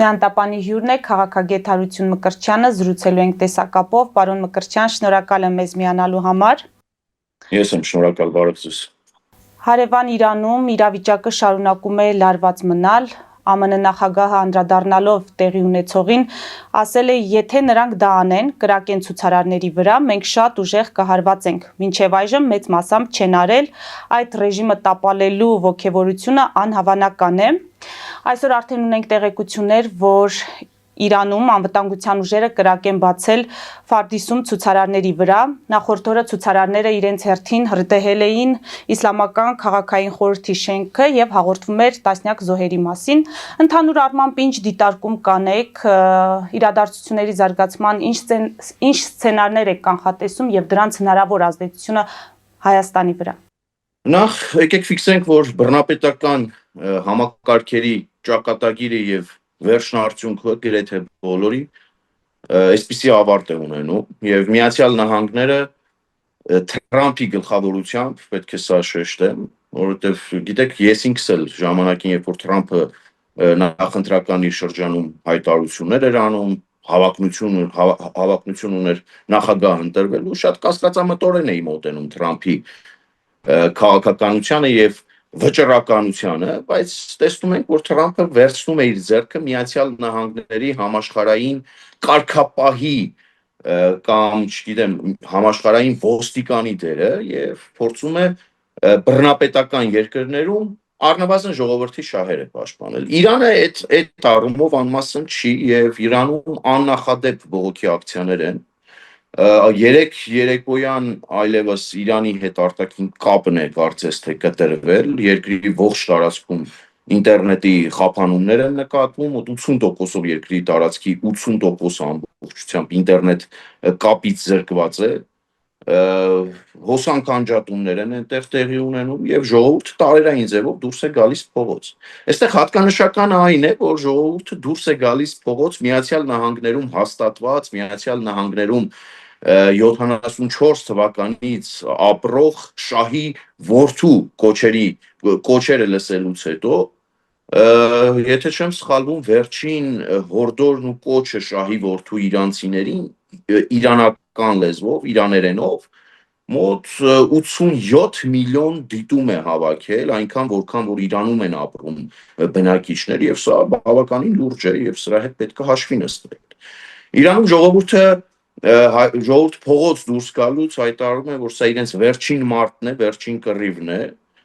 Նեանտապանի հյուրն է քաղաքագետ Հարություն Մկրտչյանը, զրուցելու ենք տեսակապով, պարոն Մկրտչյան, շնորհակալ եմ մեզ միանալու համար։ Ես եմ շնորհակալ, բարև ձեզ։ Հարևան Իրանում իրավիճակը շարունակում է լարված մնալ, ԱՄՆ նախագահը անդրադառնալով տեղի ունեցողին ասել է, եթե նրանք դա անեն, կրակեն ցուցարարների վրա, մենք շատ ուժեղ կհարվածենք։ Մինչև այժմ մեծ մասամբ չեն արել, այդ ռեժիմը տապալելու ոգևորությունը անհավանական է։ Այսօր արդեն ունենք տեղեկություններ, որ Իրանում անվտանգության ուժերը կրակ են բացել Ֆարդիսում ցուցարարների վրա։ Նախորդ օրը ցուցարարները իրենց հերթին հրդեհել էին իսլամական քաղաքային խորհրդի շենքը եւ հաղորդվում էր տասնյակ զոհերի մասին։ Ընդհանուր առմամբ ինչ դիտարկում կանեք իրադարձությունների զարգացման, ինչ սցենարներ եք կանխատեսում եւ դրանց հնարավոր ազդեցությունը Հայաստանի վրա։ Նախ եկեք ֆիքսենք, որ բռնապետական համակարգերի ճակատագիրը եւ վերջնարդյունքը գրեթե բոլորի այսպիսի ավարտ է ունենում եւ Միացյալ Նահանգները Թրամփի գլխավորությամբ պետք է սա շեշտեմ, որովհետեւ գիտեք, ես ինքս էլ ժամանակին, երբ որ Թրամփը նախընտրական իր շրջանում հայտարարություններ էր անում, հավակնություն ուներ նախագահ ընտրվելու, շատ կասկածամտորեն էի մոտենում Թրամփի քաղաքականությանը եւ վճռականությանը, բայց տեսնում ենք, որ Թրամփը վերցնում է իր ձեռքը Միացյալ Նահանգների համաշխարհային կարգապահի կամ, չգիտեմ, համաշխարհային ոստիկանի դերը եւ փորձում է բռնապետական երկրներում առնվազն ժողովրդի շահերը պաշտպանել։ Իրանը այդ առումով անմասն չի եւ Իրանում աննախադեպ բողոքի ակցիաներ են։ Երեք երեկոյան այլևս Իրանի հետ արտաքին կապն է կարծես թե կտրվել, երկրի ողջ տարածքում ինտերնետի խափանումներ են նկատվում, 80%-ով երկրի տարածքի 80% ամբողջությամբ ինտերնետ կապից զրկված է, հոսանք անջատումներ են այնտեղ տեղի ունենում եւ ժողովուրդը տարերային ձևով դուրս է գալիս փողոց։ Այստեղ հատկանշականը այն է, որ ժողովուրդը դուրս է գալիս փողոց Միացյալ Նահանգներում հաստատված, Միացյալ Նահանգներում 74 թվականից ապրող շահի որդու կոչերը լսելուց հետո, եթե չեմ սխալվում, վերջին հորդորն ու կոչը շահի որդու իրանցիներին իրանական լեզվով, իրաներենով մոտ 87 միլիոն դիտում է հավաքել, այնքան որքան որ Իրանում են ապրում բնակիչներ եւ սա բավականին լուրջ է եւ սրա հետ պետք է հաշվի նստել։ Իրանում ժողովուրդ փողոց դուրս գալուց հայտարարում է, որ սա իրենց վերջին մարտն է, վերջին կռիվն է։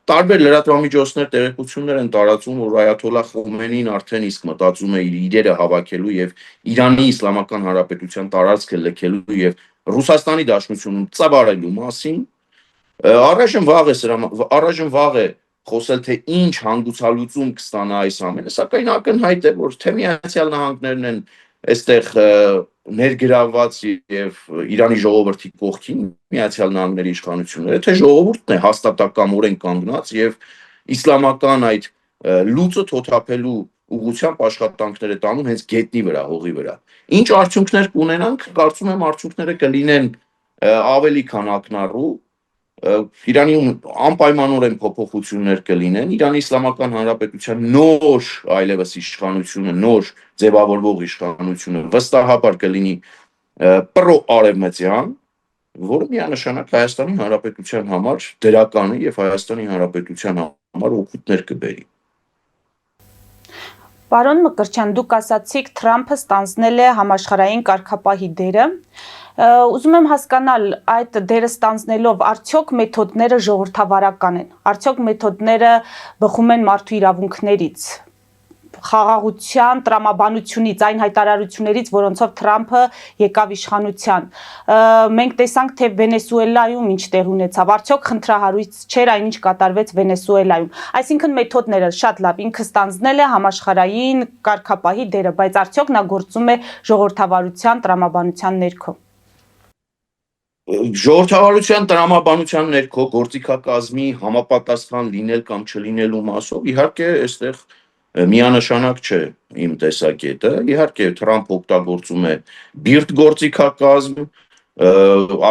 Տարբեր լրատվամիջոցներ տեղեկություններ են տարածում, որ Այաթոլլահ Խոմեյնին արդեն իսկ մտածում է իր իրերը հավաքելու եւ Իրանի Իսլամական Հանրապետության տարածքը լքելու եւ Ռուսաստանի Դաշնությունում ծավալելու մասին։ Առայժմ վաղ է խոսել, թե ինչ հանգուցալուծում կստանա այս ամենը, սակայն ակնհայտ է, որ թե Միացյալ Նահանգներն են այստեղ ներգրավված եւ Իրանի ժողովրդի կողքին Միացյալ Նահանգների իշխանությունները, թե ժողովուրդն է հաստատակամորեն կանգնած եւ իսլամական այդ լուծը թոթափելու ուղղությամբ աշխատանքներ է տանում հենց գետնի վրա, հողի վրա։ Ինչ արդյունքներ կունենանք, կարծում եմ արդյունքները կլինեն ավելի քան ակնառու, Իրանում անպայմանորեն փոփոխություններ կլինեն, Իրանի Իսլամական Հանրապետության նոր այլևս իշխանությունը, նոր ձևավորվող իշխանությունը վստահաբար կլինի պրո-արևմտյան, որը միանշանակ Հայաստանի Հանրապետության համար դրական է եւ Հայաստանի Հանրապետության համար օգուտներ կբերի։ Պարոն Մկրտչյան, դուք ասացիք Թրամփը ստանձնել է համաշխարհային կարգապահի դերը։ Ուզում եմ հասկանալ, այդ դերը ստանձնելով արդյոք մեթոդները ժողովրդավարական են, արդյոք մեթոդները բխում են մարդու իրավունքներից, խաղաղության տրամաբանությունից, այն հայտարարություններից, որոնցով Թրամփը եկավ իշխանության։ Մենք տեսանք, թե Վենեսուելայում ինչ տեղ ունեցավ, արդյոք խնդրահարույց չէր այն, ինչ կատարվեց Վենեսուելայում։ Այսինքն մեթոդները շատ լավ, ինքը ստանձնել է համաշխարհային կարգապահի դերը, բայց արդյոք նա գործում է ժողովրդավարության տրամաբանության ներքո։ Ժողովրդավարության տրամաբանության ներքո գործիքակազմի համապատասխան լինել կամ չլինելու մասով իհարկե այստեղ միանշանակ չէ իմ տեսակետը, իհարկե Թրամփ օգտագործում է բիրտ գործիքակազմ,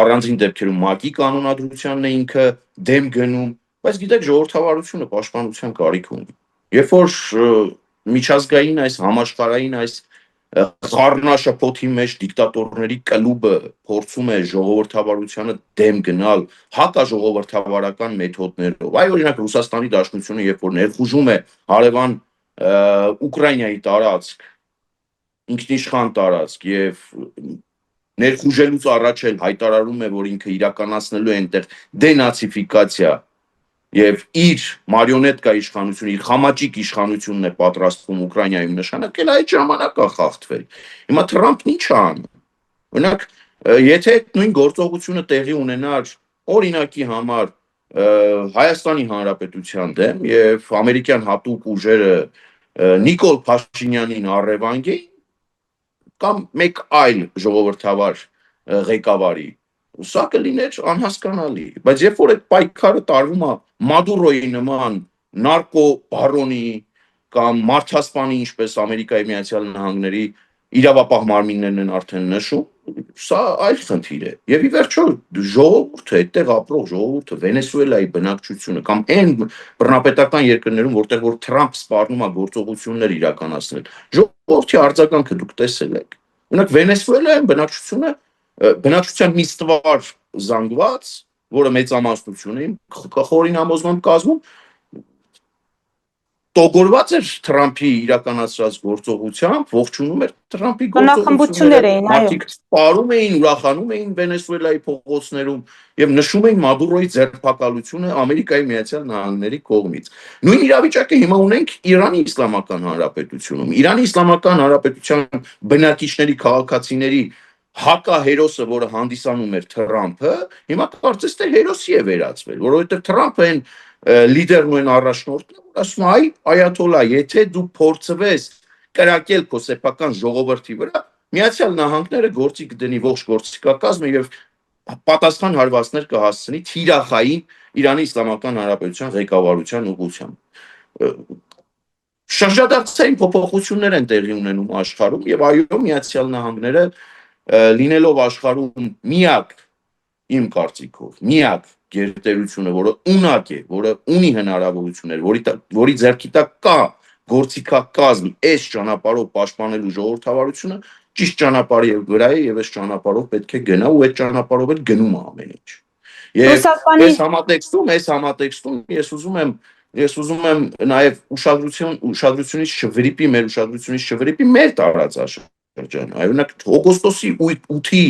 առանձին դեպքերում ՄԱԿ-ի կանոնադրությանն է ինքը դեմ գնում, բայց գիտեք ժողովրդավարությունը պաշտպանության կարիք ունի։ Երբ որ միջազգային այս համաշխարհային այս խառնաշփոթի մեջ դիկտատորների կլուբը փորձում է ժողովրդավարությանը դեմ գնալ հակաժողովրդավարական մեթոդներով։ Այ օրինակ Ռուսաստանի Դաշնությունը, երբ որ ներխուժում է հարևան Ուկրաինայի տարածք, ինքնիշխան տարածք եւ ներխուժելուց առաջ էլ հայտարարում է, որ ինքը իրականացնելու է այնտեղ դենացիֆիկացիա եւ իր մարիոնետկա իշխանությունը, իր խամաճիկ իշխանությունն է պատրաստվում Ուկրաինայում նշանակել, այդ ժամանակ է խախտվել։ Հիմա Թրամփն ինչ է անում։ Օրինակ, եթե նույն գործողությունը տեղի ունենար օրինակի համար Հայաստանի Հանրապետության դեմ եւ ամերիկյան հատուկ ուժերը Նիկոլ Փաշինյանին առևանգեին կամ մեկ այլ ժողովրդավար ղեկավարի, սա կլիներ անհասկանալի, բայց երբ որ այդ պայքարը տարվում է Մադուրոյի նման նարկո բարոնի կամ մարդասպանի, ինչպես Ամերիկայի Միացյալ Նահանգների իրավապահ մարմիններն են արդեն նշում, սա այլ խնդիր է։ Եվ ի վերջո ժողովուրդը, այդտեղ ապրող ժողովուրդը, Վենեսուելայի բնակչությունը կամ այն բռնապետական երկրներում, որտեղ որ Թրամփ սպառնում է գործողություններ իրականացնել, ժողովրդի արձագանքը դուք տեսել եք։ Օրինակ Վենեսուելայում բնակչության մի ստվար զանգված, որը մեծամասնություն է, խորին համոզման կազմում տոգորված էր Թրամփի իրականացրած գործողությամբ, ողջունում էր Թրամփի Բնախմբություններ էին, այո։ մարդիկ սպառում էին, ուրախանում էին Վենեսուելայի փողոցներում եւ նշում էին Մադուրոյի ձերբակալությունը Ամերիկայի Միացյալ Նահանգների կողմից։ Նույն իրավիճակը հիմա ունենք Իրանի Իսլամական Հանրապետությունում։ Իրանի Իսլամական Հանրապետության բնակիչների, քաղաքացիների հակահերոսը, որը հանդիսանում էր Թրամփը, հիմա կարծես թե հերոսի է վերածվել, որովհետեւ Թրամփը այն լիդերն ու այն առաջնորդն է, որ ասում է, այ այաթոլլա, եթե դու փորձվես կրակել քո սեփական ժողովրդի վրա, Միացյալ Նահանգները գործի կդնի ողջ գործիքակազմը եւ պատասխան հարվածներ կհասցնի թիրախային Իրանի Իսլամական Հանրապետության ղեկավարության ուղղությամբ։ Շրջադարձային փոփոխություններ են տեղի ունենում աշխարհում եւ այո, Միացյալ Նահանգները լինելով աշխարհում միակ, իմ կարծիքով, միակ գերտերությունը, որը ունակ է, որը ունի հնարավորություններ, որի ձեռքի տակ կա գործիքակազմ, այս ճանապարհով պաշտպանելու ժողովրդավարությունը, ճիշտ ճանապարհի վրա է եւ այս ճանապարհով պետք է գնա ու այդ ճանապարհով էլ գնում է ամեն ինչ։ Եվ այս համատեքստում ես ուզում եմ նաեւ ուշադրությունից չվրիպի մեր տարածաշրջանը։ Օրինակ օգոստոսի 8-ի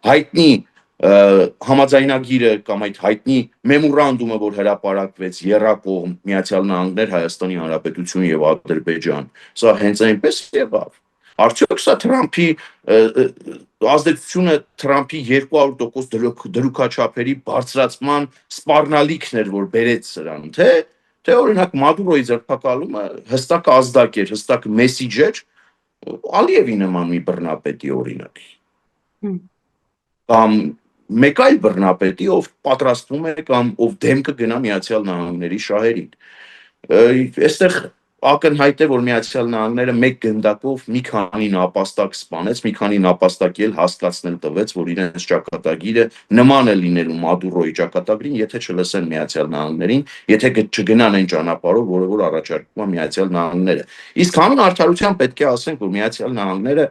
հայտնի համաձայնագիրը կամ այդ հայտնի մեմորանդումը, որ հրապարակվեց եռակողմ Միացյալ Նահանգներ, Հայաստանի Հանրապետություն եւ Ադրբեջան, սա հենց այնպես եղավ։ Արդյոք սա Թրամփի ազդեցությունը Թրամփի 200% դրուքաչափերի բարձրացման սպառնալիքն էր, որ բերեց սրան, թե օրինակ Մադուրոյի ձերբակալումը հստակ ազդակ էր, հստակ մեսիջ էր Ալիևի նման մի բռնապետի օրինակ։ Կամ մեկ այլ բռնապետի, ով պատրաստվում է կամ ով դեմ կգնա Միացյալ Նահանգների շահերին։ Այստեղ ակնհայտ է, որ Միացյալ Նահանգները մեկ գնդակով մի քանի նապաստակ սպանեց, մի քանի նապաստակ էլ հասկացնել տվեց, որ իրենց ճակատագիրը նման է լինելու Մադուրոյի ճակատագրին, եթե չլսեն Միացյալ Նահանգներին, եթե չգնան այն ճանապարհով, որը որ առաջարկում է Միացյալ Նահանգները։ Իսկ հանուն արդարության պետք է ասենք, որ Միացյալ Նահանգները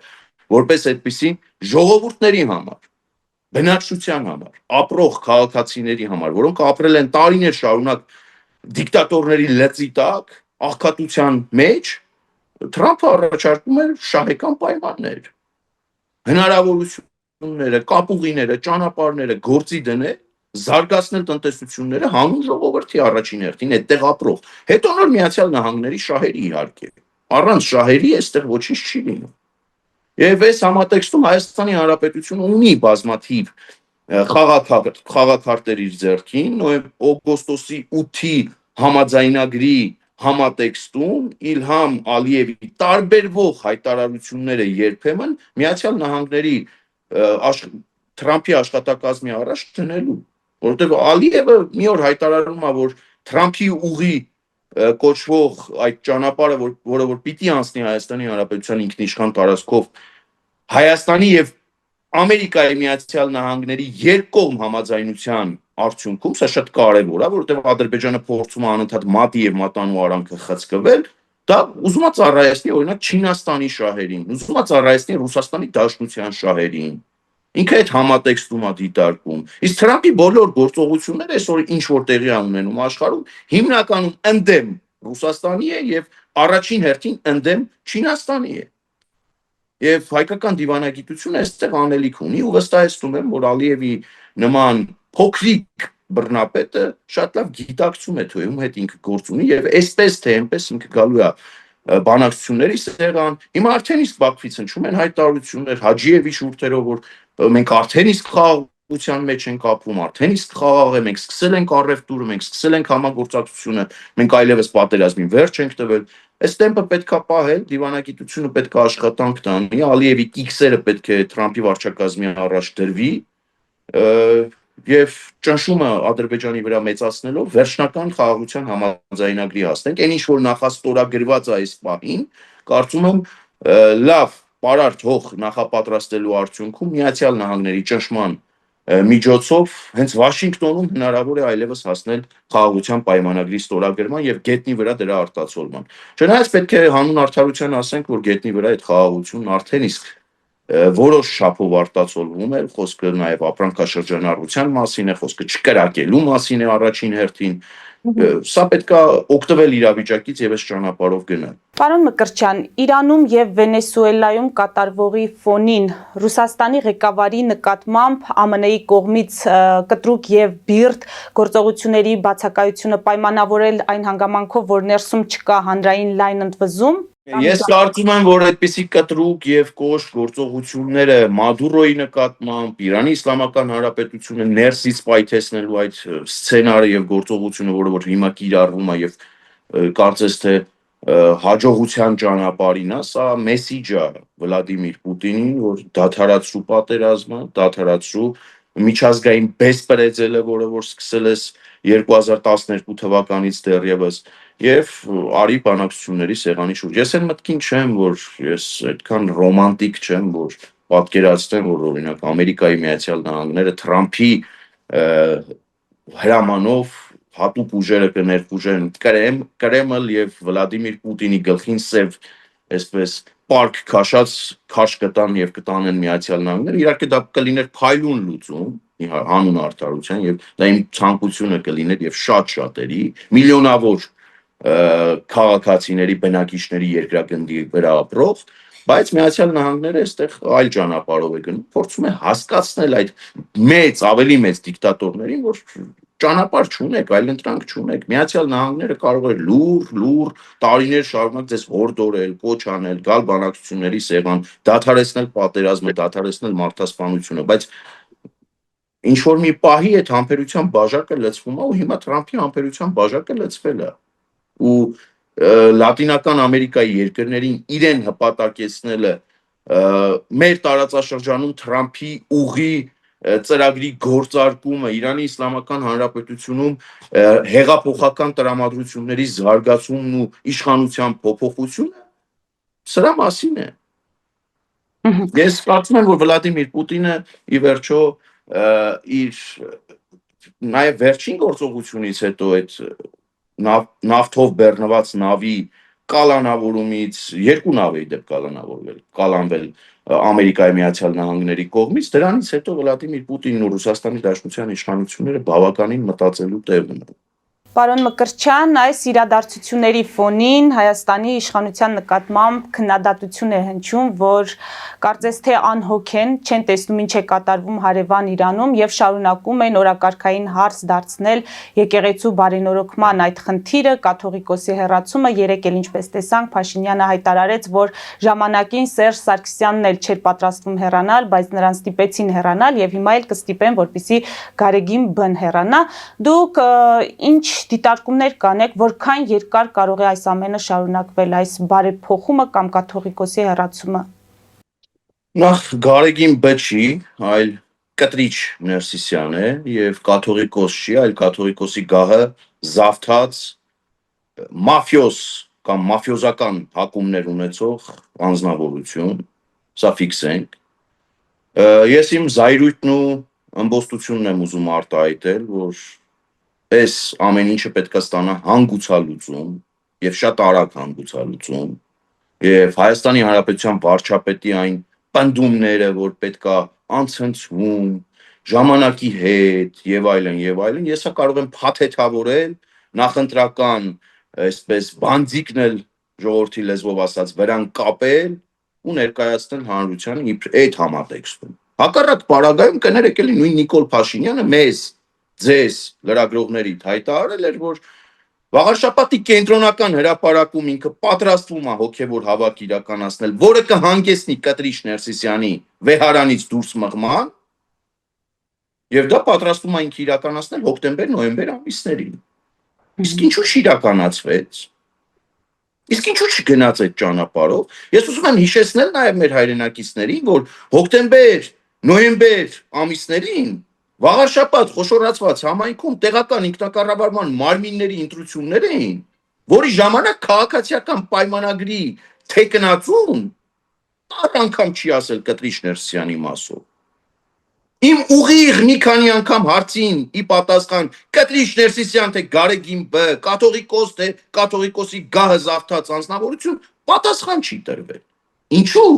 որպես այդպիսի ժողովուրդների համար, բնակչության համար, ապրող քաղաքացիների համար, որոնք ապրել են տարիներ շարունակ դիկտատորների լծի տակ, աղքատության մեջ, Թրամփը առաջարկում էր շահեկան պայմաններ, հնարավորությունները, կապուղիները, ճանապարհները գործի դնել, զարգացնել տնտեսությունները հանուն ժողովրդի առաջին հերթին այդտեղ ապրող։ Հետո նոր Միացյալ Նահանգների շահերի իհարկե։ Առանց շահերի այստեղ ոչինչ չի լինում։ Եվ այս համատեքստում Հայաստանի Հանրապետությունը ունի բազմաթիվ խաղաքարտեր իր ձեռքին, օգոստոսի 8-ի համաձայնագրի համատեքստում Իլհամ Ալիևի տարբերվող հայտարարությունները երբեմն Միացյալ Նահանգների Թրամփի աշխատակազմի առաջ դնելու, որովհետև Ալիևը մի օր հայտարարում է, որ Թրամփի ուղի կոչվող այդ ճանապարհը, որը որ պիտի անցնի Հայաստանի Հանրապետության ինքնիշխան տարածքով Հայաստանի եւ Ամերիկայի Միացյալ Նահանգների երկկողմ համաձայնության արդյունքում, սա շատ կարևոր է, որովհետև Ադրբեջանը փորձում է անընդհատ մատի եւ մատանու արանքը խցկվել, Դա ուզում է ծառայեցնի օրինակ Չինաստանի շահերին, ուզում է ծառայեցնի Ռուսաստանի Դաշնության շահերին։ Ինքը այդ համատեքստում է դիտարկում։ Իսկ Թրամփի բոլոր գործողությունները այսօր ինչ որ տեղի ունենում աշխարհում, հիմնականում ընդդեմ Ռուսաստանի է եւ առաջին հերթին ընդդեմ Չինաստանի է։ Եվ հայկական դիվանագիտությունը այստեղ անելիք ունի ու վստահեցնում եմ, որ Ալիևի նման փոքրիկ բռնապետը շատ լավ գիտակցում է, թե ում հետ ինքը գործ ունի եւ այսպես թե այնպես ինքը գալու է բանակցությունների սեղան։ Հիմա արդեն իսկ Բաքվից հնչում են հայտարարություններ Հաջիևի շուրթերով, որ մենք արդեն իսկ խաղաղության մեջ ենք ապրում, արդեն իսկ խաղաղ է, մենք սկսել ենք առևտուրը, մենք սկսել ենք համագործակցությունը, մենք այլևս պատերազմին վերջ ենք տվել։ Այս տեմպը պետքա պահել, դիվանագիտությունը պետքա աշխատանք տանի, Ալիևի կիքսերը պետք է Թրամփի վարչակազմի առաջ դրվի, եւ ճնշումը Ադրբեջանի վրա մեծացնելով վերջնական խաղաղության համաձայնագրի հասնենք։ Այն ինչ որ նախաստորագրված է այս պահին, կարծում եմ լավ պարարտ հող նախապատրաստելու արդյունքում Միացյալ Նահանգների ճնշման միջոցով հենց Վաշինգտոնում հնարավոր է այլևս հասնել խաղաղության պայմանագրի ստորագրման եւ գետնի վրա դրա արտացոլման։ Չնայած պետք է հանուն արդարության ասենք, որ գետնի վրա այդ խաղաղությունն արդեն իսկ որոշ շափով արտացոլվում է, խոսքը նաև ապրանքաշրջանառության մասին է, խոսքը չկրակելու մասին է առաջին հերթին, սա պետքա օգտվել իրավիճակից եւ այս ճանապարհով գնալ։ Պարոն Մկրտչյան, Իրանում եւ Վենեսուելայում կատարվողի ֆոնին Ռուսաստանի ղեկավարի նկատմամբ ԱՄՆ-ի կողմից կտրուկ եւ բիրտ գործողությունների բացակայությունը պայմանավորել այն հանգամանքով, որ ներսում չկա հանրային լայն ընդվզում։ Ես կարծում եմ, որ այդպիսի կտրուկ եւ կոշտ գործողությունները Մադուրոյի նկատմամբ Իրանի Իսլամական Հանրապետությունը ներսից պայթեցնելու այդ սցենարը եւ գործողությունը, որը որ հիմա կիրառվում է եւ կարծես թե հաջողության ճանապարհին է, սա մեսիջ է Վլադիմիր Պուտինին, որ դադարացրու պատերազմը, դադարացրու միջազգային բեսպրեդելը, որը որ սկսել է 2012 թվականից դեռևս եւ արի բանակցությունների սեղանի շուրջ։ Ես այն մտքին չեմ, որ ես այդքան ռոմանտիկ չեմ, որ պատկերացնեմ, որ օրինակ Ամերիկայի Միացյալ Նահանգները Թրամփի հրամանով հատուկ ուժերը կներխուժեն Կրեմլ եւ Վլադիմիր Պուտինի գլխին սև այսպես պարկ քաշած քաշ կտան եւ կտանեն Միացյալ Նահանգները։ Իհարկե դա կլիներ փայլուն լուծում հանուն արդարության եւ դա իմ ցանկությունը կլիներ եւ շատ շատերի միլիոնավոր քաղաքացիների բնակիչների երկրագնդի վրա ապրող, բայց Միացյալ Նահանգները այստեղ այլ ճանապարհով է գնում, փորձում է հասկացնել այդ մեծ, ավելի մեծ դիկտատորներին, որ ճանապարհ չունեք, այլընտրանք չունեք։ Միացյալ Նահանգները կարող է լուր տարիներ շարունակ ձեզ հորդորել, կոչ անել, գալ բանակցությունների սեղան, դադարեցնել պատերազմը, դադարեցնել մարդասպանությունը, բայց ինչ որ մի պահի այդ համբերության բաժակը լցվում է ու հիմա Թրամփի համբերության բաժակը լցվել է։ Ու Լատինական Ամերիկայի երկրներին իրեն հպատակեցնելը մեր տարածաշրջանում Թրամփի ուղի ծրագրի գործարկումը Իրանի Իսլամական Հանրապետությունում հեղափոխական տրամադրությունների զարգացումն ու իշխանության փոփոխությունը սրա մասին է։ Ես կարծում եմ, որ Վլադիմիր Պուտինը ի վերջո իր նաև վերջին գործողությունից հետո այդ նավթով բեռնված նավի կալանավորումից երկու նավ է դեպ կալանվել Ամերիկայի Միացյալ Նահանգների կողմից, դրանից հետո Վլադիմիր Պուտինն ու Ռուսաստանի Դաշնության իշխանությունները բավականին մտածելու տեղ ունեն։ Պարոն Մկրտչյան, այս իրադարձությունների ֆոնին Հայաստանի իշխանության նկատմամբ քննադատություն է հնչում, որ կարծես թե անհոգ են, չեն տեսնում ինչ է կատարվում հարևան Իրանում եւ շարունակում են օրակարգային հարց դարձնել եկեղեցու բարենորոգման այդ խնդիրը, կաթողիկոսի հեռացումը, երեկ էլ ինչպես տեսանք, Փաշինյանը հայտարարեց, որ ժամանակին Սերժ Սարգսյանն էլ չէր պատրաստվում հեռանալ, բայց նրան ստիպեցին հեռանալ եւ հիմա էլ կստիպեն, որպեսզի Գարեգին Բ-ն հեռանա։ Դուք ինչ դիտարկումներ կանեք, որքան երկար կարող է այս ամենը շարունակվել, այս բարեփոխումը կամ կաթողիկոսի հեռացումը։ Նախ Գարեգին Բ չի, այլ Կտրիչ Ներսիսյան է եւ կաթողիկոս չի, այլ կաթողիկոսի գահը զավթած մաֆիոս կամ մաֆիոզական հակումներ ունեցող անձնավորություն, սա ֆիքսենք։ Ես իմ զայրույթն ու ըմբոստությունն եմ ուզում արտահայտել, որ այս ամեն ինչը պետք է ստանա հանգուցալուծում, եւ շատ արագ հանգուցալուծում, եւ Հայաստանի Հանրապետության վարչապետի այն պնդումները, որ պետքա անցնցում, ժամանակի հետ եւ այլն, ես կարող եմ փաթեթավորել նախընտրական, այսպես բանձիկն էլ ժողովրդի լեզվով ասած վրան կապել ու ներկայացնել հանրությանը իբր այդ համատեքստում։ Հակառակ պարագայում կներեք էլի նույն Նիկոլ Փաշինյանը մեզ, ձեզ լրագրողների հայտարարել էր, որ Վաղարշապատի կենտրոնական հրապարակում ինքը պատրաստվում է հոգևոր հավաք իրականացնել, որը կհանգեցնի Կտրիչ Ներսիսյանի վեհարանից դուրս մղման, եւ դա պատրաստվում է ինքը իրականացնել հոկտեմբեր-նոյեմբեր ամիսներին։ Իսկ ինչու չիրականացվեց։ Իսկ ինչու չգնաց այդ ճանապարհով։ Ես ուզում եմ հիշեցնել նաեւ մեր հայրենակիցներին, որ հոկտեմբեր-նոյեմբեր ամիսներին Վաղարշապատ խոշորացված համայնքում տեղական ինքնակառավարման մարմինների ընտրություններ էին, որի ժամանակ քաղաքացիական պայմանագրի թեկնածուն անգամ չի ասել Կտրիչ Ներսիսյանի մասով։ Իմ ուղիղ մի քանի անգամ հարցին ի պատասխան Կտրիչ Ներսիսյան թե Գարեգին Բ, կաթողիկոս թե կաթողիկոսի գահը զավթած անձնավորություն պատասխան չի տրվել։ Ինչու։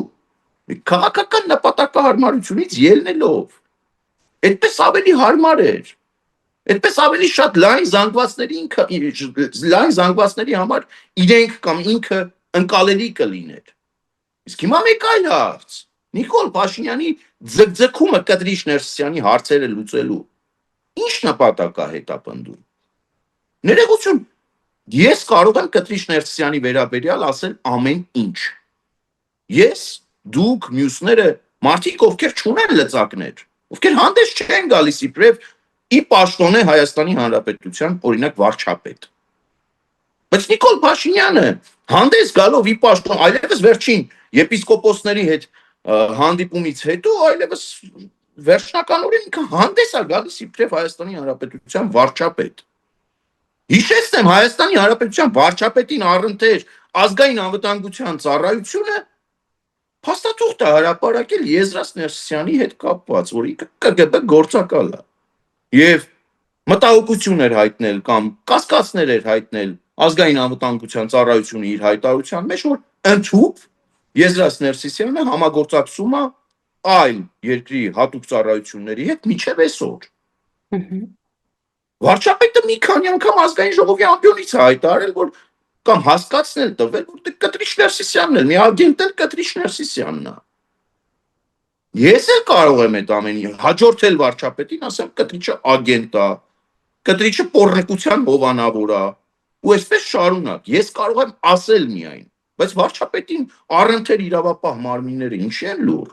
Քաղաքական նպատակահարմարությունից ելնելով Այդպես ավելի հարմար էր։ Այդպես ավելի շատ լայն զանգվածների համար իրենք կամ ինքը ընկալելի կլիներ։ Իսկ հիմա մեկ այլ հարց։ Նիկոլ Փաշինյանի ձգձգումը Կտրիչ Ներսիսյանի հարցերը լուծելու ինչ նպատակ է հետապնդում։ Ներողություն, ես կարող եմ Կտրիչ Ներսիսյանի վերաբերյալ ասել ամեն ինչ։ Ես, դուք, մյուսները, մարդիկ, ովքեր չունեն լծակներ, ովքեր հանդես չեն գալիս իբրև ի պաշտոնե Հայաստանի Հանրապետության օրինակ վարչապետ։ Բայց Նիկոլ Փաշինյանը հանդես գալով ի պաշտոն, այլևս վերջին եպիսկոպոսների հետ հանդիպումից հետո այլևս վերջնականորեն ինքը հանդես է գալիս իբրև Հայաստանի Հանրապետության վարչապետ։ Հիշեցնեմ Հայաստանի Հանրապետության վարչապետին առընթեր ազգային անվտանգության ծառայությունը փաստաթուղթ է հրապարակել Եզրաս Ներսիսյանի հետ կապված, որ ինքը ԿԳԲ գործակալ է։ Եվ մտահոգություն էր հայտնել կամ կասկածներ էր հայտնել ազգային անվտանգության ծառայությունը իր հայտարարության մեջ, որ ընդհուպ Եզրաս Ներսիսյանը համագործակցում է այլ երկրի հատուկ ծառայությունների հետ մինչև այսօր։ Վարչապետը մի քանի անգամ ազգային ժողովի ամբիոնից է հայտարարել, որ կամ հասկացնել տվել, որ Կտրիչ Ներսիսյանն է, մի ագենտ էլ Կտրիչ Ներսիսյանն է։ Ես էլ կարող եմ այդ ամենի հաջորդել վարչապետին, ասեմ Կտրիչը ագենտ է, Կտրիչը պոռնկության հովանավոր է, ու այսպես շարունակ։ Ես կարող եմ ասել միայն, բայց վարչապետին առընթեր իրավապահ մարմինները ինչի են լուր։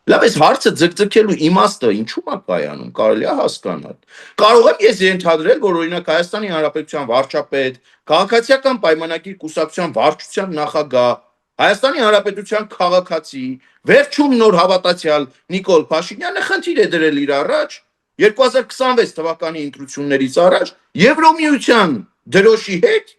Լավ, այս հարցը ձգձգելու իմաստը ինչու՞ է կայանում, կարելի է հասկանալ։ Կարող եմ ես ենթադրել, որ օրինակ Հայաստանի Հանրապետության վարչապետ, քաղաքացիական պայմանագիր կուսակցության վարչության նախագահ, Հայաստանի Հանրապետության քաղաքացի, վերջում նոր հավատացյալ Նիկոլ Փաշինյանը խնդիր է դրել իր առաջ 2026 թվականի ընտրություններից առաջ Եվրոմիության դրոշի հետ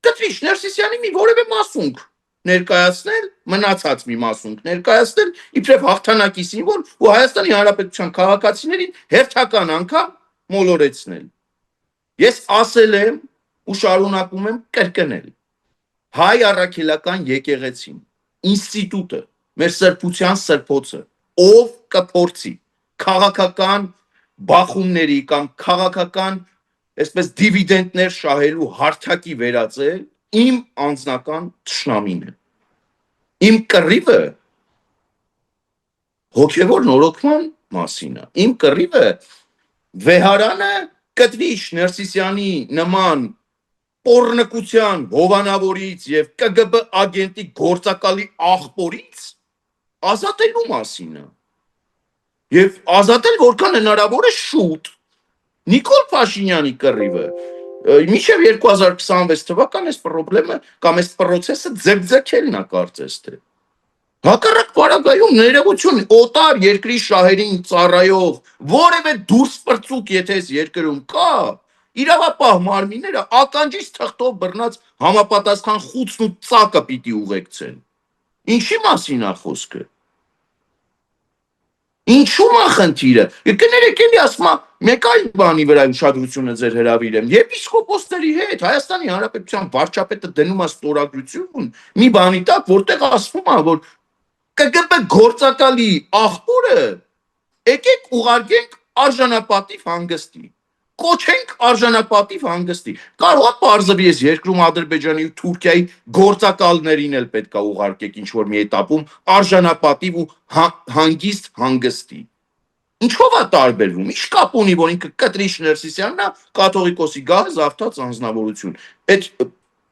Կտրիչ Ներսիսյանի մի որևէ մասունք ներկայացնել, մնացած մի մասունք ներկայացնել իբրև հաղթանակի սիմվոլ ու Հայաստանի Հանրապետության քաղաքացիներին հերթական անգամ մոլորեցնել։ Ես ասել եմ ու շարունակում եմ կրկնել։ Հայ առաքելական եկեղեցին, ինստիտուտը, մեր սրբության սրբոցը, ով կփորձի քաղաքական բախումների կամ քաղաքական այսպես դիվիդենտներ շահելու հարթակի վերածել իմ անձնական թշնամին է։ Իմ կռիվը հոգևոր նորոգման մասին է։ Իմ կռիվը վեհարանը Կտրիչ Ներսիսյանի նման պոռնկության հովանավորից եւ ԿԳԲ ագենտի գործակալի աղբորից ազատելու մասին է։ Եվ ազատել որքան հնարավոր է շուտ։ Նիկոլ Փաշինյանի կռիվը մինչև 2026 թվական այս խնդրը կամ այս process-ը ձգձգելն է կարծես թե։ Հակառակ պարագայում ներողություն օտար երկրի շահերին ծառայող որևէ դուրս պրծուկ եթե այս երկրում կա, իրավապահ մարմինները ականջից թղթով բռնած համապատասխան խուցն ու ծակը պիտի ուղեկցեն։ Ինչի մասին է խոսքը։ Ինչու՞ է խնդիրը։ Կներեք էլի ասում մեկ այլ բանի վրա ուշադրությունը ձեր հրավիրեմ, եպիսկոպոսների հետ Հայաստանի Հանրապետության վարչապետը դնում է ստորագրություն մի բանի տակ, որտեղ ասվում է, որ ԿԳԲ գործակալի աղբորը եկեք ուղարկենք արժանապատիվ հանգստի, կոչենք արժանապատիվ հանգստի, կարող է պարզվի ես երկրում Ադրբեջանի ու Թուրքիայի գործակալներին էլ պետք է ուղարկեք ինչ-որ մի էտապում արժանապատիվ ու հանգիստ հանգստի, ինչով է տարբերվում, ինչ կապ ունի, որ ինքը Կտրիչ Ներսիսյանն է, կաթողիկոսի գահը զավթած անձնավորություն, այդ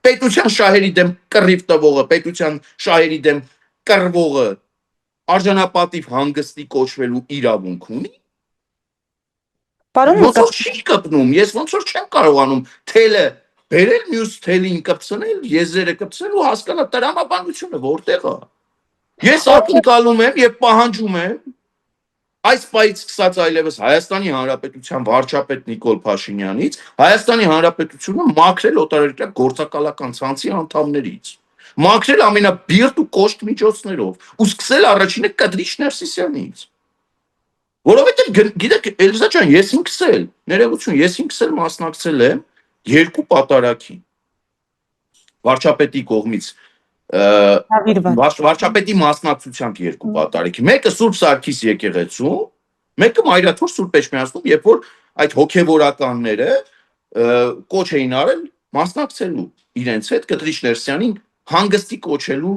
պետության շահերի դեմ կռիվ տվողը, պետության շահերի դեմ կռվողը արժանապատիվ հանգստի կոչվելու իրավունք ունի։ Պարոն Ոնց որ չի կպնում, ես ոնց որ չեմ կարողանում թելը բերել մյուս թելին կպցնել, եզերը կպցնել ու հասկանալ տրամաբանությունը որտեղ է։ Ես ակնկալում եմ եւ պահանջում եմ այս պայից սկսած այլևս Հայաստանի Հանրապետության վարչապետ Նիկոլ Փաշինյանից Հայաստանի Հանրապետությունը մաքրել օտարերկրյա գործակալական ցանցի անդամներից, մաքրել ամենաբիրտ ու կոշտ միջոցներով ու սկսել առաջինը Կտրիչ Ներսիսյանից։ Որովհետև գիտեք, Էլիզա ջան, ես ինքս էլ, ներողություն, ես ինքս էլ մասնակցել եմ երկու պատարագի վարչապետի կողմից վարչապետի մասնակցությամբ երկու պատարագի, մեկը Սուրբ Սարգիս եկեղեցու, մեկը Մայրաթոր Սուրբ Էջմիածնում, երբ որ այդ հոգևորականները կոչ էին արել մասնակցելու իրենց հետ Կտրիչ Ներսյանին հանգստի կոչելու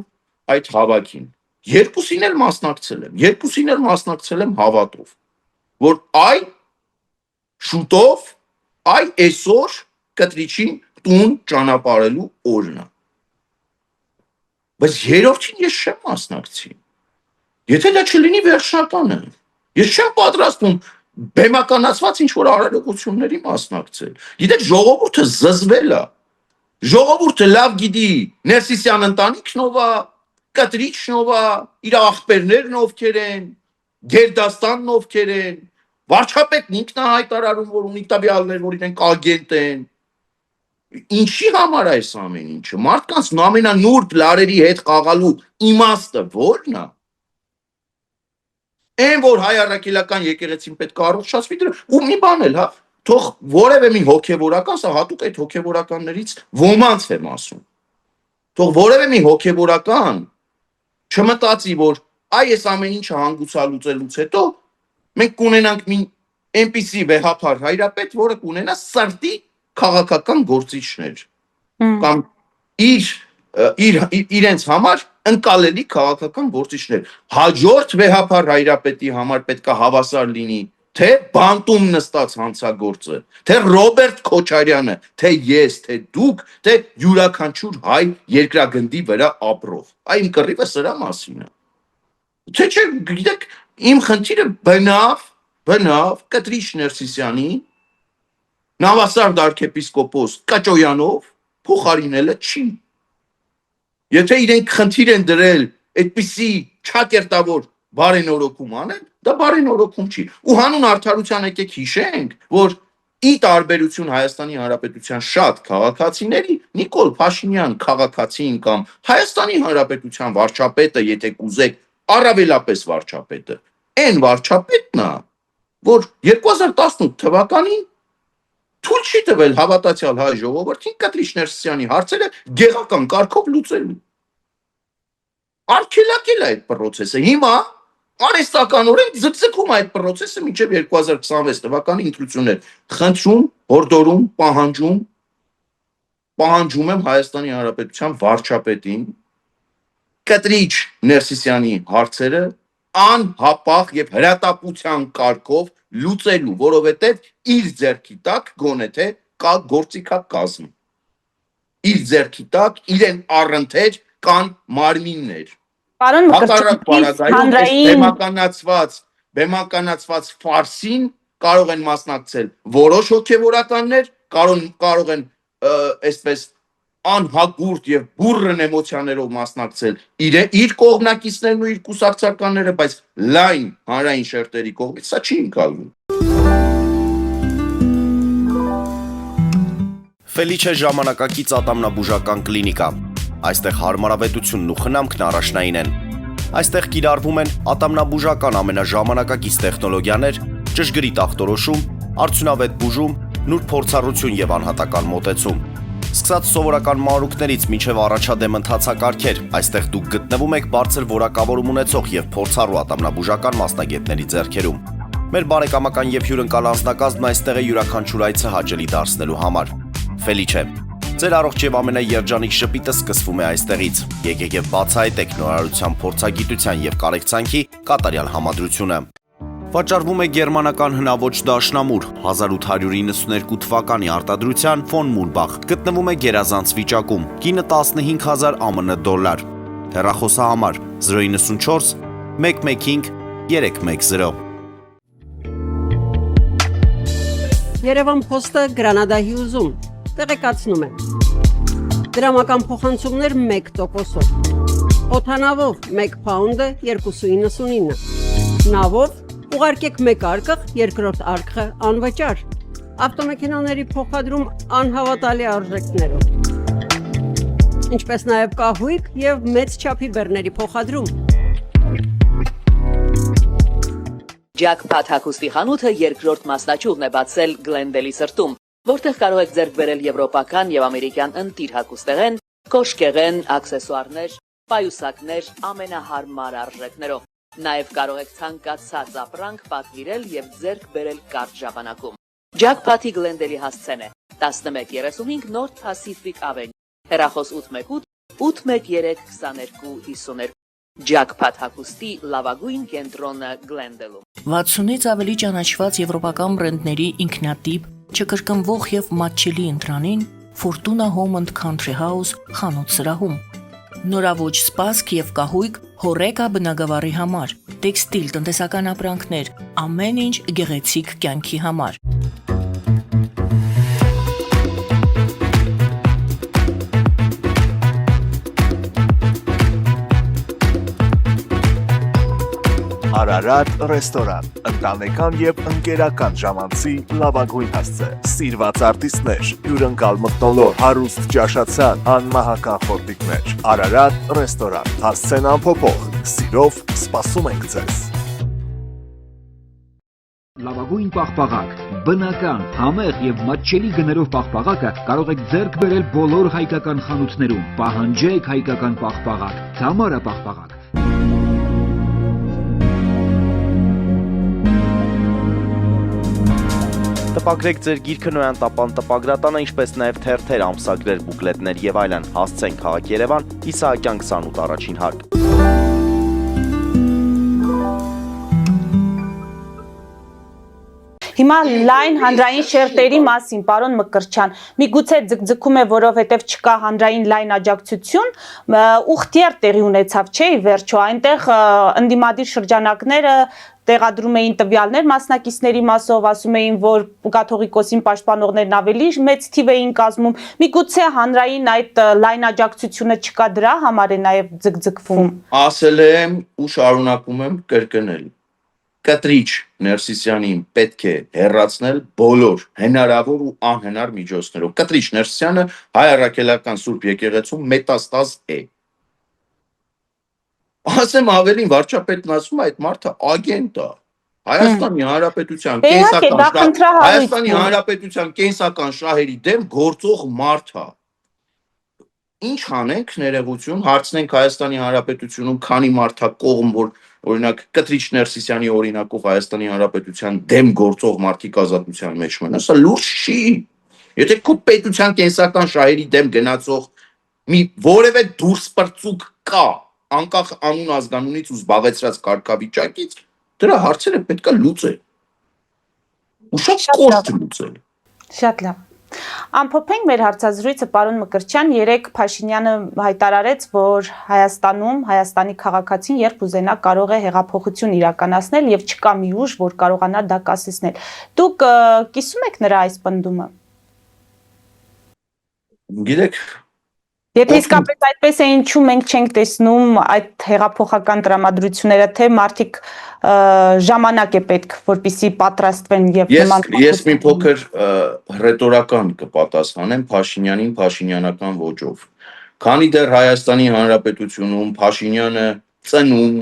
այդ հավաքին։ Երկուսին էլ մասնակցել եմ հավատով, որ այ շուտով, այ այսօր Կտրիչին տուն ճանապարհելու օրն է։ Բայց երրորդին ես չեմ մասնակցի։ Եթե դա չլինի վերջնականը, ես չեմ պատրաստվում բեմականացված ինչ-որ արարողությունների մասնակցել։ Գիտեք, ժողովուրդը զզվել է։ Ժողովուրդը լավ գիտի Ներսիսյան ընտանիքն ով է, Կտրիչն ով է, իր աղբերներն ովքեր են, գերդաստանն ովքեր են, վարչապետն ինքն է հայտարարում, որ ունի տվյալներ, որ իրենք ագենտ են։ Ինչի համար է այս ամեն ինչը։ Մարդկանց ամենանուրբ լարերի հետ խաղալու իմաստը ո՞րն է։ Այն որ հայ առաքելական եկեղեցին պետք է առողջացվի դրա ու մի բան էլ, հա, թող որևէ մի հոգևորական, սա հատուկ այդ հոգևորականներից ոմանց եմ ասում։ Թող որևէ մի հոգևորական չմտածի, որ այ այս ամեն ինչը հանգուցալուծելուց հետո մենք կունենանք մի այնպիսի վեհապար հայրապետ, որը կունենա սրտի քաղաքական գործիչներ կամ իրենց համար ընկալելի քաղաքական գործիչներ։ Հաջորդ վեհապար հայրապետի համար պետք է հավասար լինի թե բանտում նստած հանցագործը, թե Ռոբերտ Քոչարյանը, թե ես, թե դուք, թե յուրաքանչյուր հայ երկրագնդի վրա ապրող։ Այ իմ կռիվը սրա մասին է։ Թե չէ, գիտեք, իմ խնդիրը բնավ Կտրիչ Ներսիսյանի Նավասարդ arczepiskopos Կաճոյանով փոխարինելը չի։ Եթե իրենք խնդիր են դրել այդպիսի չակերտավոր բարենորոգում անել, դա բարենորոգում չի։ Ու հանուն արդարության եկեք հիշենք, որ ի տարբերություն Հայաստանի Հանրապետության շատ քաղաքացիների, Նիկոլ Փաշինյան քաղաքացին կամ Հայաստանի Հանրապետության վարչապետը, եթե կուզեք, առավելապես վարչապետը, այն վարչապետն է, որ 2018 թվականին թույլ չի տվել հավատացյալ հայ ժողովրդին Կտրիչ Ներսիսյանի հարցերը գեղական կարգով լուծելու։ Արգելակել է այդ process-ը։ Հիմա արհեստականորեն ձգձգում է այդ process-ը մինչև 2026 թվականի ընտրություններ։ Խնդրում, հորդորում, պահանջում եմ Հայաստանի Հանրապետության վարչապետին Կտրիչ Ներսիսյանի հարցերը անհապաղ եւ հրատապության կարգով լուծելու, որովհետև իր ձեռքի տակ գոնե թե կա գործիքակազմ։ Իր ձեռքի տակ իրեն առընթեր կան մարմիններ։ Պարոն բեմականացված ֆարսին կարող են մասնակցել որոշ հոգևորականներ, կարող են այսպես անհագուրդ եւ բուրըն էմոցիաներով մասնակցել իր կողմնակիցներն ու իր կուսակցականները, բայց լայն հանրային շերտերի կողմից սա չի ընկալվում։ Ֆելիչե ժամանակակից ատամնաբուժական կլինիկա։ Այստեղ հարմարավետությունն ու խնամքն առաջնային են։ Այստեղ կիրառվում են ատամնաբուժական ամենաժամանակակից տեխնոլոգիաներ, ճշգրիտ ախտորոշում, Արդյունավետ բուժում, նուրբ փորձառություն եւ անհատական մոտեցում։ Սկսած սովորական մանրուքներից մինչև առաջադեմ ընթացակարգեր, այստեղ դուք գտնվում եք բարձր որակավորում ունեցող եւ փորձառու ատամնաբուժական մասնագետների ձեռքերում։ Մեր բարեկամական եւ հյուրընկալ անձնակազմն այստեղ է յուրաքանչյուր այցը հաճելի դարձնելու համար։ Ֆելիչե, ձեր առողջ եւ ամենաերջանիկ շպիտը սկսվում է այստեղից։ Եկեք եւ բացահայտեք նորարարության փորձագիտության եւ կարեկցանքի կատարյալ համադրությունը։ Վաճառվում է գերմանական հնաոճ դաշնամուր 1892 թվականի արտադրության ֆոն Մուրբախ, գտնվում է գերազանց վիճակում, կինը 15,000 ԱՄՆ դոլար, հեռախոսահամար 094 115 310։ Երևան փոստը Գրանադա Հյուզում, տեղեկացնում եմ, դրամական փոխանցումներ 1%-ով, օդանավով 1 փաունդը 2.99, նավով ուղարկեք մեկ արկղ, երկրորդ արկղը անվճար, ավտոմեքենաների փոխադրում անհավատալի արժեքներով, ինչպես նաև կահույք և մեծ չափի բեռների փոխադրում։ Ջաքփաթ հագուստի խանութը երկրորդ մասնաճյուղն է բացել Գլենդելի սրտում, որտեղ կարող եք ձեռք բերել եվրոպական և ամերիկյան ընտիր հագուստեղեն, կոշկեղեն, աքսեսուարներ, պայուսակներ ամենահարմար արժեքներով։ Նաև կարող եք ցանկացած ապրանք պատվիրել եւ ձեռք բերել կարճ ժամանակում։ Ջաքփաթի Գլենդելի հասցեն է 1135 North Pacific Avenue, հեռախոս 818 813 2252։ Ջաքփաթ հագուստի լավագույն կենտրոնը Գլենդելում։ 60-ից ավելի ճանաչված եվրոպական բրենդների ինքնատիպ, չկրկնվող եւ մատչելի ընտրանին Fortuna Home and Country House խանութ սրահում։ Նորավոճ սպասք եւ կահույք հորեկա բնագավառի համար, տեքստիլ, տնտեսական ապրանքներ, ամեն ինչ գեղեցիկ կյանքի համար։ Արարատ ռեստորան, ընտանեկան եւ ընկերական ժամանցի լավագույն հասցե, սիրված արտիստներ, հյուրընկալ մթնոլորտ, հարուստ ճաշացան, անմահական խորտիկներ։ Արարատ ռեստորան, հասցեն անփոփոխ, սիրով սպասում ենք ձեզ։ Լավագույն պաղպաղակ, բնական, համեղ եւ մատչելի գներով պաղպաղակը կարող եք ձեռք բերել բոլոր հայկական խանութներում։ Պահանջեք հայկական պաղպաղակ, Թամարա պաղպաղակ։ Տպագրեք ձեր գիրքը Նոյան տապան տպագրատանը, ինչպես նաև թերթեր, ամսագրեր, բուկլետներ եւ այլն։ Հասցեն քաղաք Երևան, Իսահակյան 28 առաջին հարկ։ Հիմա լայն հանրային շերտերի մասին, պարոն Մկրտչյան, միգուցե ձգձգում է, որովհետև չկա հանրային լայն աջակցություն, ուխտիեր տեղի ունեցավ, չէ՞, ի վերջո, այնտեղ ընդդիմադիր շրջանակները տեղադրում էին տվյալներ մասնակիցների մասով, ասում էին, որ կաթողիկոսին պաշտպանողներն ավելի մեծ թիվ էին կազմում, միգուցե հանրային այդ լայն աջակցությունը չկա, դրա համար է նաև ձգձգվում։ Ասել եմ ու շարունակում եմ կրկնել։ Կտրիչ Ներսիսյանին պետք է հեռացնել բոլոր հնարավոր ու անհնար միջոցներով։ Կտրիչ Ներսիսյանը հայ առաքելական Սուրբ եկեղեցում մետաստազ է։ Ասեմ ավելին, վարչապետն ասում է, այդ մարդը ագենտ է։ Հայաստանի Հանրապետության կենսական շահերի դեմ գործող մարդ է։ Ինչ անենք ներողություն, հարցնենք Հայաստանի Հանրապետությունում քանի մարդ է կողմ, որ օրինակ Կտրիչ Ներսիսյանի օրինակով Հայաստանի Հանրապետության դեմ գործող մարդիկ ազատության մեջ մնա, սա լուրջ չի։ Եթե քո պետության կենսական շահերի դեմ գնացող մի որևէ դուրս պրծուկ կա, անկախ անուն ազգանունից ու զբաղեցրած կարգավիճակից, դրա հարցերը պետք է լուծել։ Ու շատ կոշտ լուծել։ Շատ լավ։ Ամփոփենք մեր հարցազրույցը, պարոն Մկրտչյան, երեկ Փաշինյանը հայտարարեց, որ Հայաստանում Հայաստանի քաղաքացին երբ ուզենա կարող է հեղափոխություն իրականացնել եւ չկա մի ուժ, որ կարողանա դա կասեցնել։ Դուք կիսում եք նրա այս պնդումը։ Գիտեք, Եթե իսկապես այդպես է, ինչու մենք չենք տեսնում այդ հեղափոխական տրամադրությունները, թե մարդիկ ժամանակ է պետք, որպեսզի պատրաստվեն եւ Ես մի փոքր ռետորական կպատասխանեմ Փաշինյանին փաշինյանական ոճով։ Քանի դեռ Հայաստանի Հանրապետությունում Փաշինյանը ծնում,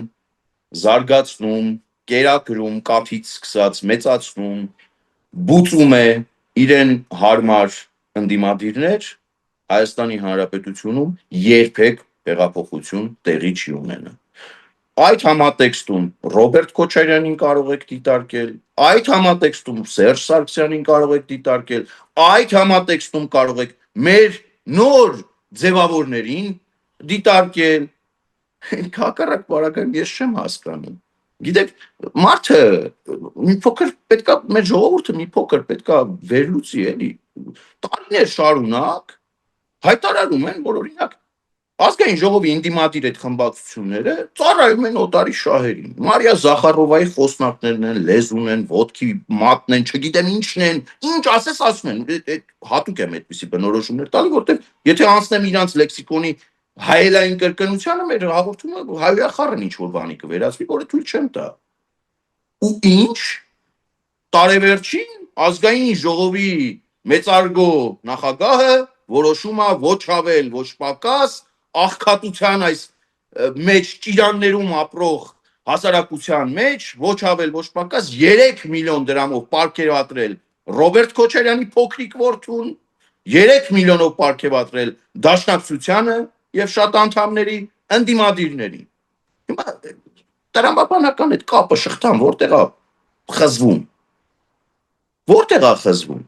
զարգացնում, կերակրում, կաթից սկսած մեծացնում, բուծում է իրեն հարմար ընդդիմադիրներ, Հայաստանի Հանրապետությունում երբեք հեղափոխություն տեղի չի ունենա։ Այդ համատեքստում Ռոբերտ Քոչարյանին կարող եք դիտարկել, այդ համատեքստում Սերժ Սարգսյանին կարող եք դիտարկել, այդ համատեքստում կարող եք մեր նոր ձևավորներին դիտարկել։ Հակառակ բարակայում ես չեմ հասկանում։ Գիտեք, մարդը մի փոքր պետքա մեր ժողովուրդը մի փոքր պետքա վերլուծի էլի։ Տարիներ շարունակ հայտարարում են, որ օրինակ Ազգային ժողովի ինդիմադիր այդ խմբակցությունները ծառայում են օտարի շահերին։ Մարիա Զախարովայի խոսնակներն են, լեզուն են, ոտքի մատն են, չգիտեմ ինչն են, ինչ ասես ասում են։ Հատուկ եմ այդպիսի բնորոշումներ տալի, որտեղ եթե անցնեմ իրանց լեքսիկոնի հայելային կրկնությանը, մեր հաղորդումը հայախառն ինչ-որ բանի կվերածվի, որը թույլ չեմ տա։ Ու ինչ տարեվերջին Ազգային ժողովի մեծարգո նախագահը որոշում է ոչ ավել, ոչ պակաս աղքատության այս մեջ ճիրաններում ապրող հասարակության մեջ ոչ ավել ոչ պակաս 3 միլիոն դրամով պարգևատրել Ռոբերտ Քոչարյանի փոքրիկ որդուն, 3 միլիոնով պարգևատրել Դաշնակցությանը եւ շատ անդամների ընդդիմադիրներին։ Հիմա տրամաբանական այդ կապը շղթան որտեղ է խզվում։ Որտեղ է խզվում։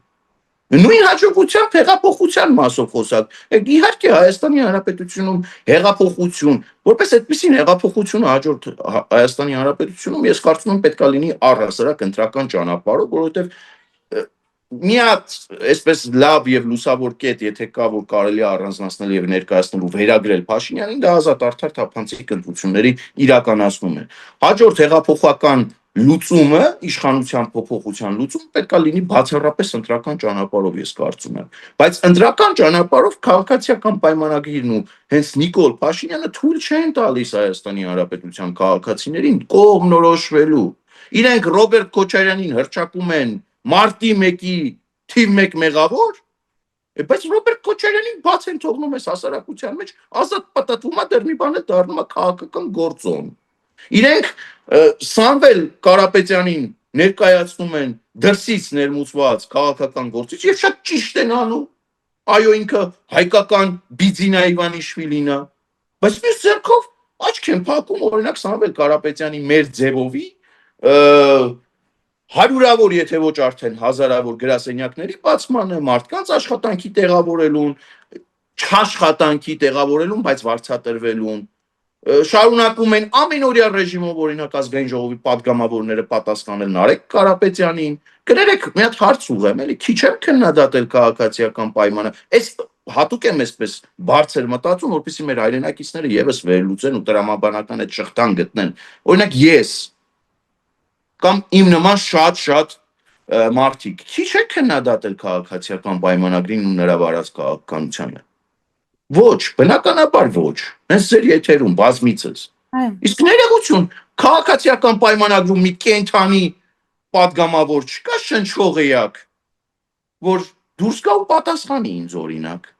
Նույն հաջողությամբ հեղափոխության մասով խոսակ։ Իհարկե Հայաստանի Հանրապետությունում հեղափոխություն, որպես այդպեսին հեղափոխությունը հաջորդ Հայաստանի Հանրապետությունում ես կարծում եմ պետք է լինի առհասարակ ընտրական ճանապարհով, որովհետև մի հատ այսպես լավ եւ լուսավոր կետ, եթե կա, որ կարելի է առանձնացնել եւ ներկայացնել ու վերագրել Փաշինյանին, դա ազատ արդար թափանցիկ ընտրությունների իրականացնում է։ Հաջորդ հեղափոխական լուծումը, իշխանության փոփոխության լուծումը պետք է լինի բացառապես ընտրական ճանապարհով, ես կարծում եմ։ Բայց ընտրական ճանապարհով քաղաքացիական պայմանագիրն ու հենց Նիկոլ Փաշինյանը թույլ չեն տալիս Հայաստանի Հանրապետության քաղաքացիներին կողմնորոշվելու։ Իրենք Ռոբերտ Քոչարյանին հրճակում են մարտի 1-ի թիվ 1 մեղավոր, բայց Ռոբերտ Քոչարյանին բաց են թողնում այս հասարակության մեջ, ազատ պատտվում է, դեռ մի բան է դառնում է քաղաքական գործոն։ Իրենք Սամվել Կարապետյանին ներկայացնում են դրսից ներմուծված քաղաքական գործիչ եւ շատ ճիշտ են անում։ Այո, ինքը հայկական Բիձինա Իվանիշվիլին է, բայց մյուս ձեռքով աչք են փակում օրինակ Սամվել Կարապետյանի մեր ձևովի հարյուրավոր, եթե ոչ արդեն հազարավոր գրասենյակների բացմանը, մարդկանց աշխատանքի տեղավորելուն, չաշխատանքի տեղավորելուն, բայց վարձատրվելուն, շարունակում են ամենօրյա ռեժիմով օրինակ Ազգային ժողովի պատգամավորները պատասխանել Նարեկ Կարապետյանին։ Գրերեք, մի հատ հարց ուղեմ, էլի, քիչ եմ քննադատել քաղաքացիական պայմանը։ Այս հատուկ եմ այսպես բարձր մտածում, որպեսզի մեր հայրենակիցները եւս վերլուծեն ու տրամաբանական այդ շղթան գտնեն։ Օրինակ ես կամ իմ նման շատ մարդիկ քիչ է քննադատել քաղաքացիական պայմանագրին ու նրա վարած քաղաքականությանը։ Ոչ, բնականաբար ոչ։ Հենց ձեր եթերում բազմիցս։ Իսկ ներողություն, քաղաքացիական պայմանագրում մի կենթանի պատգամավոր չկա շնչող էակ, որ դուրս գա ու պատասխանի ինձ օրինակ։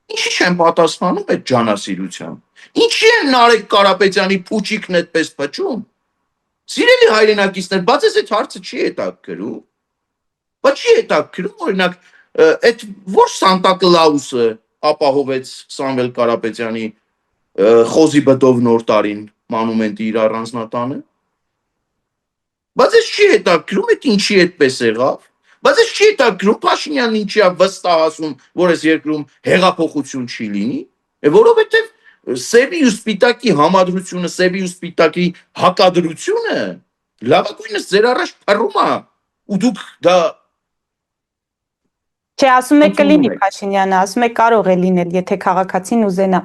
Ինչի չեն պատասխանում այդ ջանասիրությամբ։ Ինչի են Նարեկ Կարապետյանի փուչիկն այդպես փչում։ Սիրելի հայրենակիցներ, բայց այս հարցը չի հետաքրքրում։ Բայց չի հետաքրքրում, օրինակ, այդ որ Սանտա Կլաուսը ապահովեց Սամվել Կարապետյանի խոզի բտով նոր տարին մանումենտի իր առանձնատանը։ Բայց այս չի հետաքրքրում, այդ ինչի այդպես եղավ։ Բայց այս չի հետաքրքրում Փաշինյանն ինչի է վստահ ասում, որ այս երկրում հեղափոխություն չի լինի, որովհետև Սևի ու Սպիտակի համադրությունը, Սևի ու Սպիտակի հակադրությունը լավագույնս ձեր առաջ փռում է ու դուք դա Չէ, ասում եք կլինի Փաշինյանը, ասում եք կարող է լինել, եթե քաղաքացին ուզենա։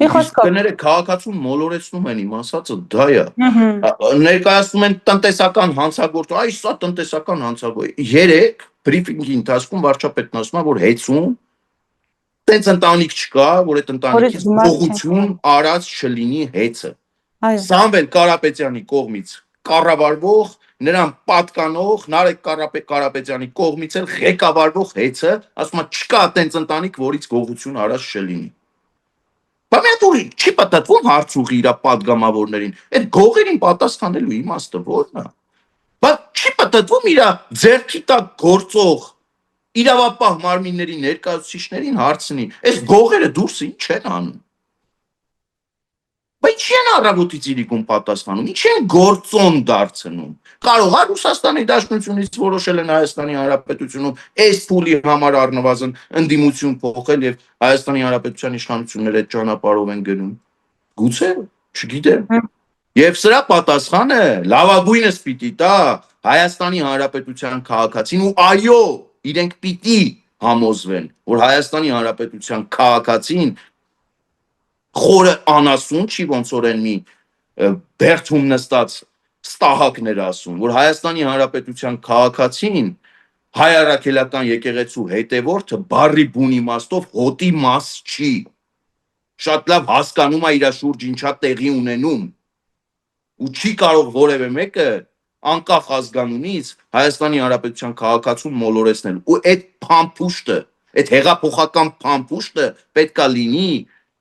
Մի խոսքով կներեք քաղաքացուն մոլորեցնում են, իմ ասածը դա է։ Ներկայացնում են տնտեսական հանցագործ, այ սա տնտեսական հանցագործ։ Երեք բրիֆինգի ընթացքում վարչապետն ասում է, որ հեծում տենց ընտանիք չկա, որ այդ ընտանիքից փողություն արած չլինի հեծը։ Սամվել Կարապետյանի կողմից կառավարվող, նրան պատկանող Նարեկ Կարապետյանի կողմից էլ ղեկավարվող հեծը, ասում է չկա տենց ընտանիք, որից գողություն արած չլինի։ Բամետուրի չի պատտվում հարց ուղի իր պատգամավորներին։ Այդ գողերին պատասխանելու իմաստը ո՞րն է։ Բայց չի պատտվում իր ձեռքի տակ գործող իրավապահ մարմինների ներկայացուցիչներին հարցնի, այս գողերը դուրս ինչ են անում։ Բայց ինչ են առավոտից իրիկում պատասխանում, ինչ են գործոն դարձնում։ Կարող է Ռուսաստանի Դաշնությունից որոշել են Հայաստանի Հանրապետությունում այս փուլի համար առնվազն ընդդիմություն փոխել եւ Հայաստանի Հանրապետության իշխանությունները այդ ճանապարհով են գնում։ Գուցե, չգիտեմ։ Եվ սրա պատասխանը լավագույնս պիտի տա Հայաստանի Հանրապետության քաղաքացին ու այո, իրենք պիտի համոզվեն, որ Հայաստանի Հանրապետության քաղաքացին խորը անասուն չի ոնց որ են մի բերդում նստած ստահակներ ասում, որ Հայաստանի Հանրապետության քաղաքացին հայ առաքելական եկեղեցու հետևորդը բարի բուն իմաստով հոտի մաս չի։ Շատ լավ հասկանում է իր շուրջ ինչա տեղի ունենում ու չի կարող որևէ մեկը անկախ ազգանունից Հայաստանի Հանրապետության քաղաքացուն մոլորեցնել ու այդ փամփուշտը, այդ հեղափոխական փամփուշտը պետքա լինի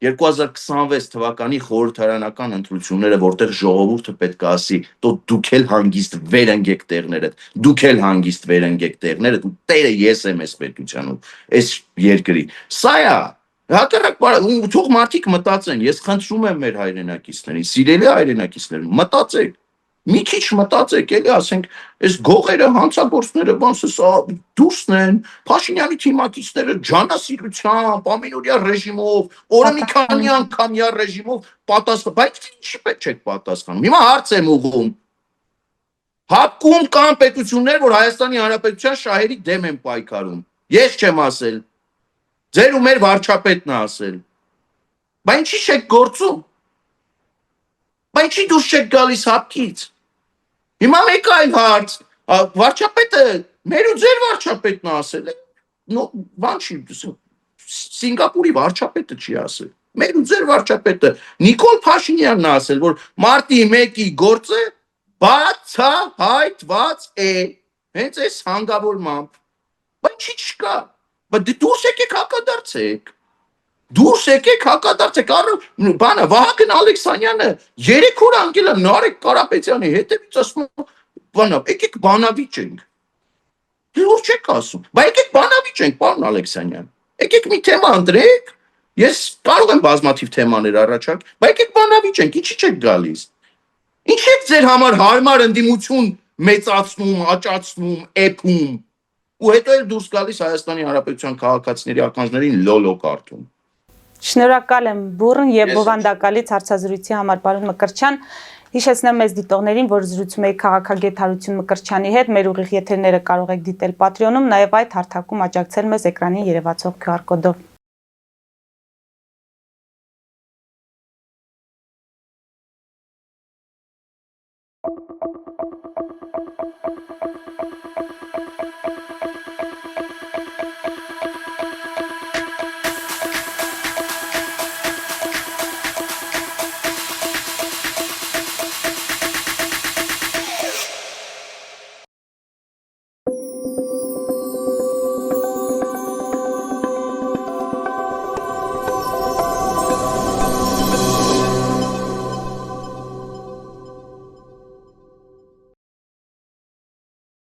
2026 թվականի խորհրդարանական ընտրությունները, որտեղ ժողովուրդը պետք է ասի, դուք էլ հանգիստ վերընկեք տեղներդ, դուք էլ հանգիստ վերընկեք տեղներդ ու տերը ես եմ այս պետությանում, այս երկրի։ Սա է, հակառակ թող մարդիկ մտածեն, ես խնդրում եմ մեր հայրենակիցներին, սիրելի հայրենակիցներ, մտածեք, մի քիչ մտածեք, էլի ասենք, այս գողերը, հանցագործները, բանսը դուրսն են, Փաշինյանի թիմակիցները ջանասիրությամբ, ամենօրյա ռեժիմով, օրը մի քանի անգամյա ռեժիմով պատասխան, բայց ինչի պետք չեք պատասխանում։ Հիմա հարց եմ ուղղում։ Հապկում կան պետություններ, որ Հայաստանի Հանրապետության շահերի դեմ են պայքարում։ Ես չեմ ասել։ Ձեր ու մեր վարչապետն է ասել։ Բայց ինչի չեք գործում։ Բայց ինչի դուրս չեք գալիս հապկից։ Հիմա մեկ այլ հարց, վարչապետը, մեր ու ձեր վարչապետն է ասել, բան չի, Սինգապուրի վարչապետը չի ասել, մեր ու ձեր վարչապետը, Նիկոլ Փաշինյանն է ասել, որ մարտի 1-ի գործը բացահայտված է, հենց այս հանգավորմամբ, բայց չի չկա, բայց դուրս եկեք հակադարձեք, բանը, Վահագն Ալեքսանյանը 3 օր անգել է Նարեկ Կարապետյանի հետևից ասում, բանա, եկեք բանավիճենք, լուր չեք ասում, բայց եկեք բանավիճենք, պարոն Ալեքսանյան, եկեք մի թեմա ընտրեք, ես կարող եմ բազմաթիվ թեմաներ առաջարկել, բայց եկեք բանավիճենք, ինչի չեք գալիս, ինչ եք ձեր համար հարմար ընդդիմություն մեծացնում, աճացնում, էփում, ու հետո էլ դուրս գալիս Հայաստանի Հանրապետության քաղաքացիների ականջներին լոլո կարդում։ Շնորհակալ եմ բուրըն եւ բովանդակալից հարցազրույցի համար, պարոն Մկրտչյան։ Հիշեցնեմ մեզ դիտողներին, որ զրուցում էի քաղաքագետ Հարություն Մկրտչյանի հետ, մեր ուղիղ եթերները կարող եք դիտել Patreon-ում, նաեւ այդ հարթակում աջակցել մեզ էկրանին երևացող QR կոդով։